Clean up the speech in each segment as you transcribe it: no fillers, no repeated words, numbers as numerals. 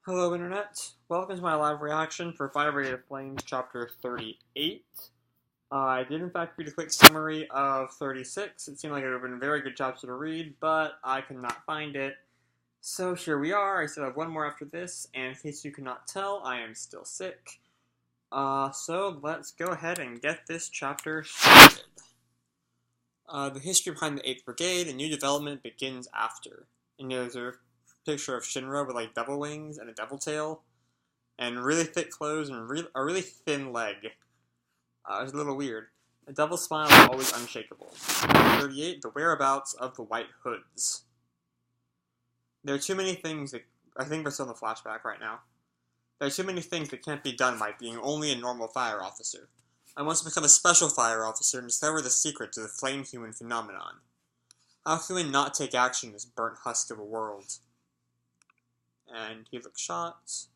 Hello Internet, welcome to my live reaction for Fire Brigade of Flames Chapter 38. I did in fact read a quick summary of 36. It seemed like it would have been a very good chapter to read, but I could not find it. So here we are. I still have one more after this, and in case you could not tell, I am still sick. So let's go ahead and get this chapter started. The history behind the 8th Brigade, a new development begins after. And there's a picture of Shinra with like devil wings and a devil tail, and really thick clothes and a really thin leg. It's a little weird. A devil smile is always unshakable. 38, the whereabouts of the White Hoods. There are too many things that, I think we're still in the flashback right now. There are too many things that can't be done by being only a normal fire officer. I want to become a special fire officer and discover the secret to the flame human phenomenon. How can we not take action in this burnt husk of a world? And he looks shocked.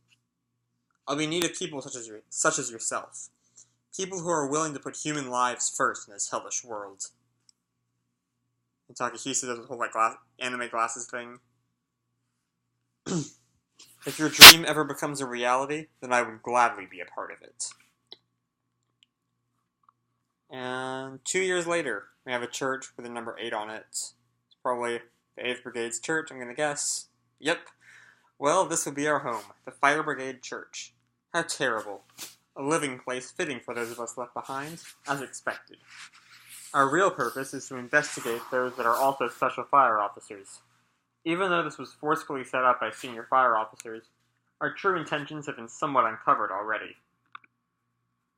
I'll be in need of people such as yourself. People who are willing to put human lives first in this hellish world. And Takahisa does the whole like anime glasses thing. If your dream ever becomes a reality, then I would gladly be a part of it. And 2 years later, we have a church with the number 8 on it. It's probably the 8th Brigade's church, I'm gonna guess. Yep. Well, this will be our home, the Fire Brigade Church. How terrible. A living place fitting for those of us left behind, as expected. Our real purpose is to investigate those that are also special fire officers. Even though this was forcefully set up by senior fire officers, our true intentions have been somewhat uncovered already.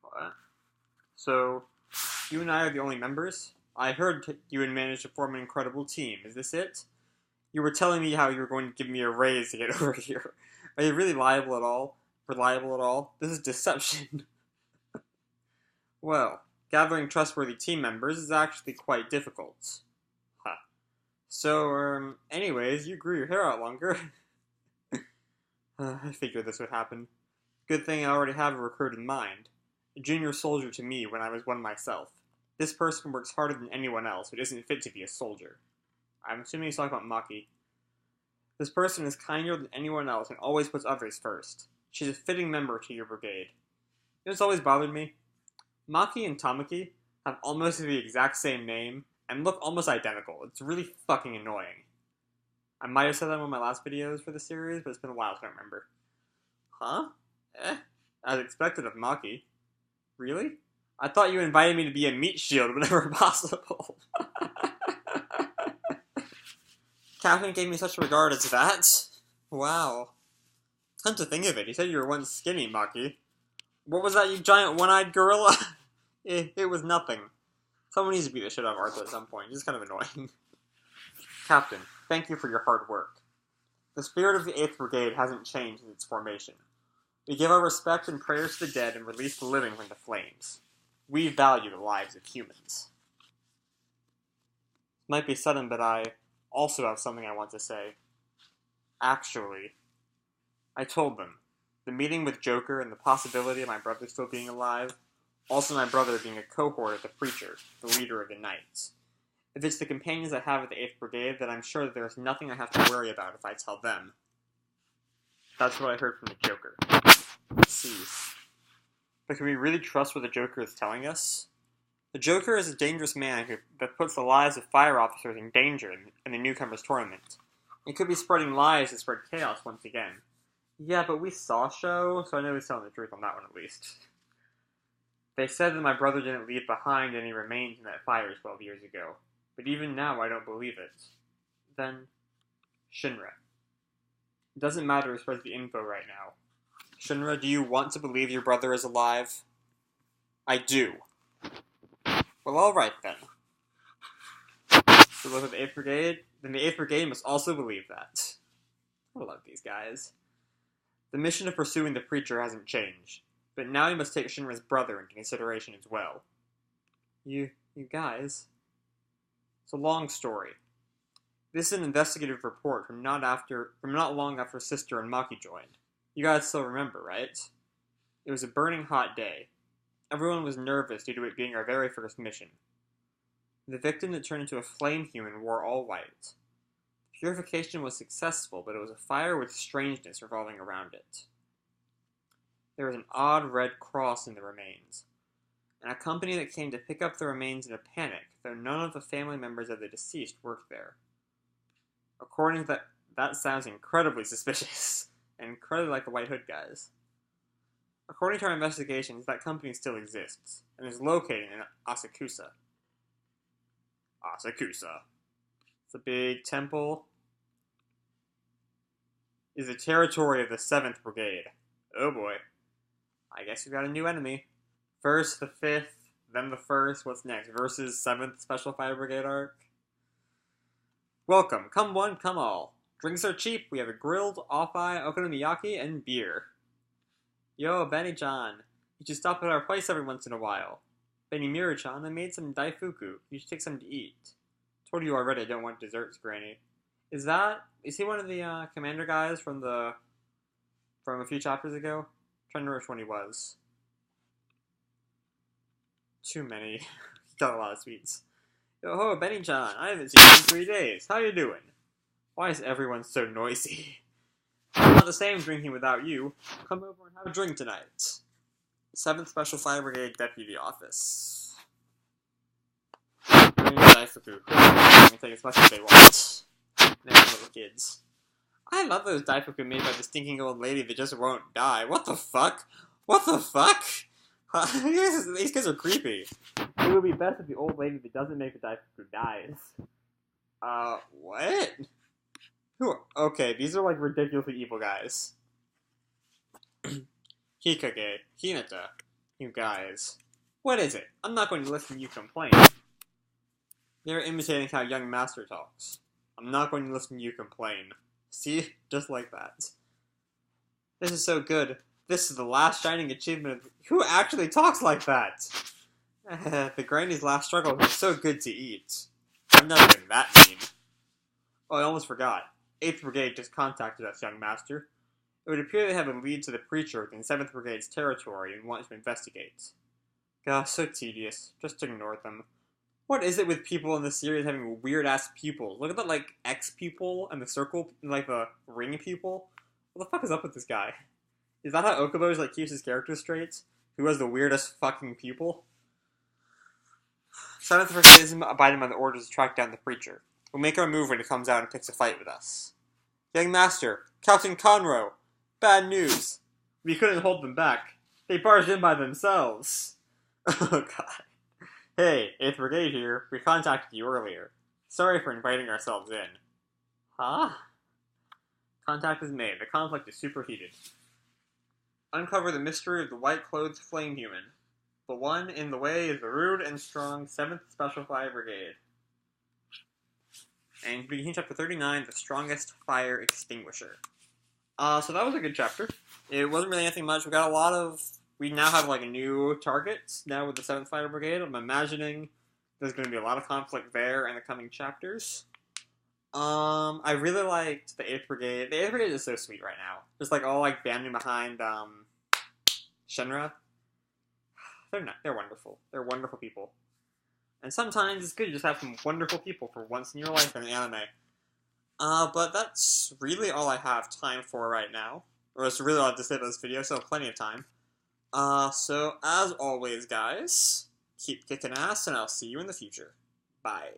What? So, you and I are the only members? I heard you had managed to form an incredible team. Is this it? You were telling me how you were going to give me a raise to get over here. Are you really reliable at all? This is deception. Well, gathering trustworthy team members is actually quite difficult. Huh. So, anyways, you grew your hair out longer. I figured this would happen. Good thing I already have a recruit in mind. A junior soldier to me when I was one myself. This person works harder than anyone else who isn't fit to be a soldier. I'm assuming he's talking about Maki. This person is kinder than anyone else and always puts others first. She's a fitting member to your brigade. It's always bothered me. Maki and Tamaki have almost the exact same name and look almost identical. It's really fucking annoying. I might have said that in one of my last videos for the series, but it's been a while, so I don't remember. Huh? As expected of Maki. Really? I thought you invited me to be a meat shield whenever possible. Captain gave me such regard as that? Wow. Come to think of it, he said you were once skinny, Maki. What was that, you giant one-eyed gorilla? It was nothing. Someone needs to beat the shit out of Arthur at some point. He's kind of annoying. Captain, thank you for your hard work. The spirit of the 8th Brigade hasn't changed in its formation. We give our respect and prayers to the dead and release the living from the flames. We value the lives of humans. It might be sudden, but I also have something I want to say. Actually, I told them. The meeting with Joker and the possibility of my brother still being alive, also my brother being a cohort of the Preacher, the leader of the Knights. If it's the companions I have at the 8th Brigade, then I'm sure that there's nothing I have to worry about if I tell them. That's what I heard from the Joker. Let's see. But can we really trust what the Joker is telling us? The Joker is a dangerous man that puts the lives of fire officers in danger in the newcomers' tournament. He could be spreading lies to spread chaos once again. Yeah, but we saw show, so I know he's telling the truth on that one at least. They said that my brother didn't leave behind any remains in that fire 12 years ago, but even now I don't believe it. Then, Shinra. It doesn't matter as far as the info right now. Shinra, do you want to believe your brother is alive? I do. Well, alright then. So look at the 8th Brigade, then the 8th Brigade must also believe that. I love these guys. The mission of pursuing the Preacher hasn't changed, but now you must take Shinra's brother into consideration as well. You guys? It's a long story. This is an investigative report from not long after Sister and Maki joined. You guys still remember, right? It was a burning hot day. Everyone was nervous due to it being our very first mission. The victim that turned into a flame human wore all white. Purification was successful, but it was a fire with strangeness revolving around it. There was an odd red cross in the remains, and a company that came to pick up the remains in a panic, though none of the family members of the deceased worked there. According to that sounds incredibly suspicious, and incredibly like the White Hood guys. According to our investigations, that company still exists, and is located in Asakusa. Asakusa. It's a big temple. Is the territory of the 7th Brigade. Oh boy. I guess we've got a new enemy. First the 5th, then the 1st. What's next? Versus 7th Special Fire Brigade arc. Welcome. Come one, come all. Drinks are cheap. We have a grilled, off-eye, okonomiyaki, and beer. Yo, Benny-chan. You should stop at our place every once in a while. Benimaru-chan, I made some daifuku. You should take some to eat. Told you already I don't want desserts, Granny. Is he one of the commander guys from a few chapters ago? I'm trying to remember which one he was. Too many. He got a lot of sweets. Yo ho, Benny-chan, I haven't seen you in 3 days. How you doing? Why is everyone so noisy? It's not the same drinking without you. Come over and have a drink tonight. 7th Special Fire Brigade Deputy Office. Daifuku. They can take as much as they want. They're little kids. I love those daifuku made by the stinking old lady that just won't die. What the fuck? What the fuck? These kids are creepy. It would be best if the old lady that doesn't make the daifuku dies. What? Okay, these are like ridiculously evil guys. Hikage, Hinata, you guys. What is it? I'm not going to listen to you complain. They're imitating how young master talks. I'm not going to listen to you complain. See? Just like that. This is so good. This is the last shining achievement of... Who actually talks like that? The granny's last struggle was so good to eat. I'm not even that mean. Oh, I almost forgot. 8th Brigade just contacted us, young master. It would appear they have a lead to the preacher within 7th Brigade's territory and want to investigate. Gosh, so tedious. Just ignore them. What is it with people in this series having weird-ass pupils? Look at the, like, X pupil and the circle, and, like, the ring pupil. What the fuck is up with this guy? Is that how Okubo's, like, keeps his character straight? Who has the weirdest fucking pupil? 7th Brigade isn't abiding by the orders to track down the preacher. We'll make our move when he comes out and picks a fight with us. Young master, Captain Conroe! Bad news! We couldn't hold them back. They barged in by themselves. Oh god. Hey, 8th Brigade here. We contacted you earlier. Sorry for inviting ourselves in. Huh? Contact is made. The conflict is superheated. Uncover the mystery of the white-clothed flame human. The one in the way is the rude and strong 7th Special Fire Brigade. And beginning chapter 39, The Strongest Fire Extinguisher. So that was a good chapter. It wasn't really anything much. We now have like a new target now with the 7th Fire Brigade. I'm imagining there's going to be a lot of conflict there in the coming chapters. I really liked the 8th Brigade. The 8th Brigade is so sweet right now. Just like all like banding behind Shinra. They're wonderful. They're wonderful people. And sometimes it's good to just have some wonderful people for once in your life in an anime. But that's really all I have time for right now. Or it's really all I have to say about this video, so plenty of time. So as always, guys, keep kicking ass, and I'll see you in the future. Bye.